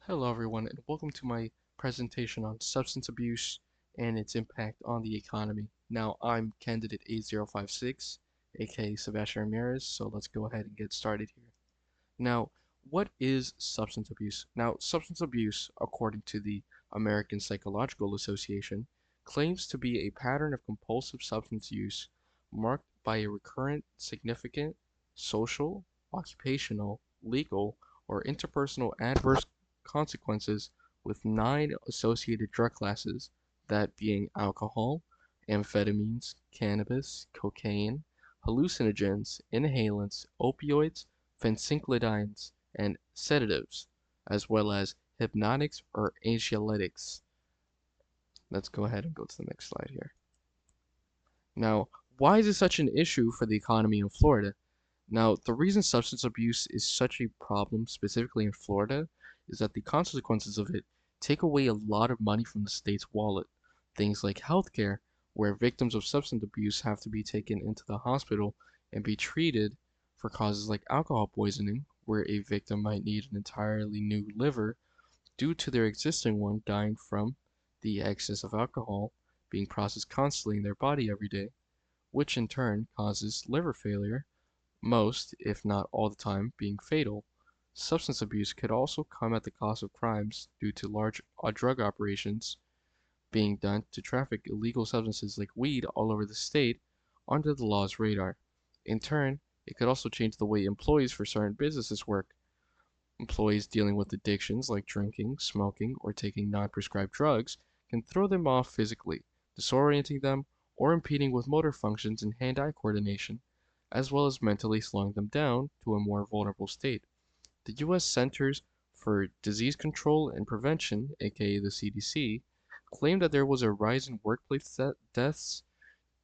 Hello everyone and welcome to my presentation on substance abuse and its impact on the economy. Now I'm candidate 8056, aka Sebastian Ramirez, so let's go ahead and get started here. Now, what is substance abuse? Now, substance abuse, according to the American Psychological Association, claims to be a pattern of compulsive substance use marked by a recurrent, significant social, occupational, legal, or interpersonal adverse consequences with 9 associated drug classes, that being alcohol, amphetamines, cannabis, cocaine, hallucinogens, inhalants, opioids, phencyclidines, and sedatives, as well as hypnotics or anxiolytics. Let's go ahead and go to the next slide here. Now, why is this such an issue for the economy in Florida? Now, the reason substance abuse is such a problem, specifically in Florida, is that the consequences of it take away a lot of money from the state's wallet. Things like healthcare, where victims of substance abuse have to be taken into the hospital and be treated for causes like alcohol poisoning, where a victim might need an entirely new liver due to their existing one dying from the excess of alcohol being processed constantly in their body every day, which in turn causes liver failure, most, if not all the time, being fatal. Substance abuse could also come at the cost of crimes due to large drug operations being done to traffic illegal substances like weed all over the state under the law's radar. In turn, it could also change the way employees for certain businesses work. Employees dealing with addictions like drinking, smoking, or taking non-prescribed drugs can throw them off physically, disorienting them or impeding with motor functions and hand-eye coordination, as well as mentally slowing them down to a more vulnerable state. The U.S. Centers for Disease Control and Prevention, aka the CDC, claimed that there was a rise in workplace deaths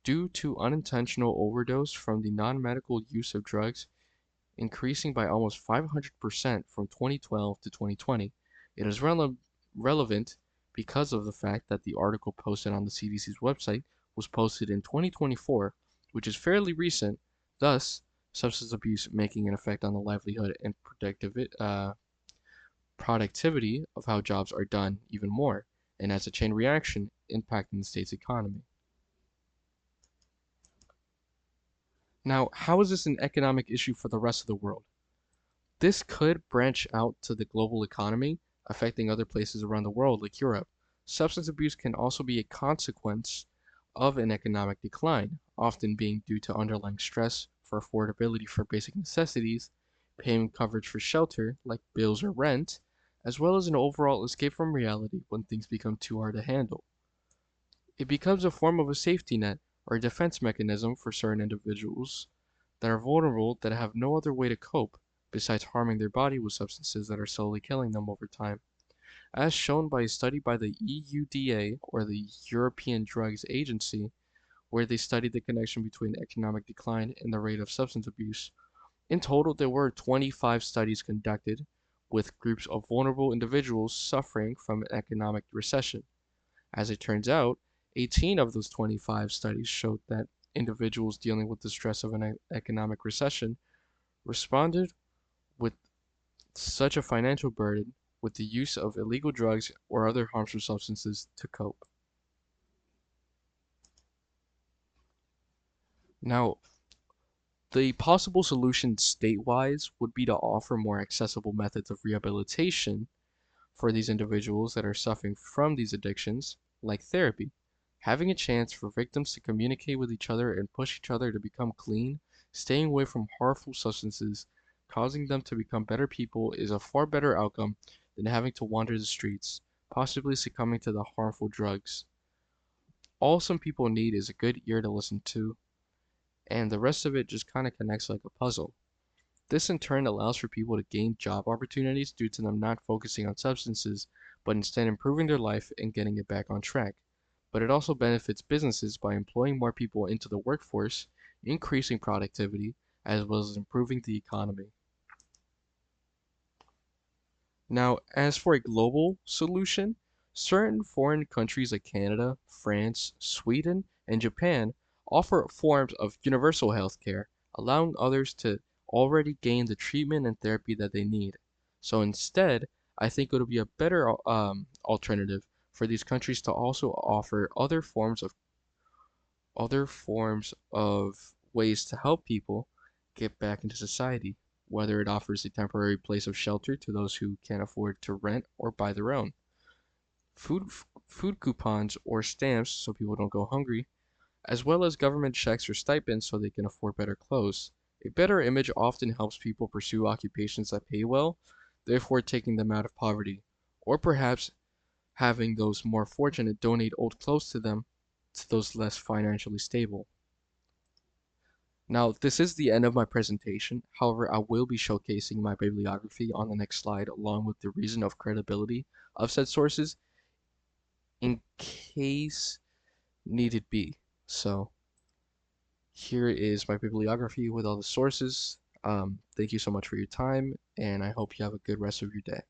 due to unintentional overdose from the non-medical use of drugs, increasing by almost 500% from 2012 to 2020. It is relevant because of the fact that the article posted on the CDC's website was posted in 2024, which is fairly recent, thus substance abuse making an effect on the livelihood and productivity of how jobs are done even more, and as a chain reaction, impacting the state's economy. Now, how is this an economic issue for the rest of the world? This could branch out to the global economy, affecting other places around the world like Europe. Substance abuse can also be a consequence of an economic decline, often being due to underlying stress for affordability for basic necessities, paying coverage for shelter, like bills or rent, as well as an overall escape from reality when things become too hard to handle. It becomes a form of a safety net or a defense mechanism for certain individuals that are vulnerable that have no other way to cope besides harming their body with substances that are slowly killing them over time. As shown by a study by the EUDA, or the European Drugs Agency, where they studied the connection between economic decline and the rate of substance abuse. In total, there were 25 studies conducted with groups of vulnerable individuals suffering from an economic recession. As it turns out, 18 of those 25 studies showed that individuals dealing with the stress of an economic recession responded with such a financial burden with the use of illegal drugs or other harmful substances to cope. Now, the possible solution state-wise would be to offer more accessible methods of rehabilitation for these individuals that are suffering from these addictions, like therapy. Having a chance for victims to communicate with each other and push each other to become clean, staying away from harmful substances, causing them to become better people is a far better outcome than having to wander the streets, possibly succumbing to the harmful drugs. All some people need is a good ear to listen to, and the rest of it just kind of connects like a puzzle. This in turn allows for people to gain job opportunities due to them not focusing on substances, but instead improving their life and getting it back on track. But it also benefits businesses by employing more people into the workforce, increasing productivity, as well as improving the economy. Now, as for a global solution, certain foreign countries like Canada, France, Sweden, and Japan offer forms of universal health care, allowing others to already gain the treatment and therapy that they need. So instead, I think it would be a better alternative for these countries to also offer other forms of ways to help people get back into society, whether it offers a temporary place of shelter to those who can't afford to rent or buy their own, food coupons or stamps so people don't go hungry, as well as government checks or stipends so they can afford better clothes. A better image often helps people pursue occupations that pay well, therefore taking them out of poverty, or perhaps having those more fortunate donate old clothes to them, to those less financially stable. Now, this is the end of my presentation. However, I will be showcasing my bibliography on the next slide along with the reason of credibility of said sources in case needed be. So here is my bibliography with all the sources. Thank you so much for your time, and I hope you have a good rest of your day.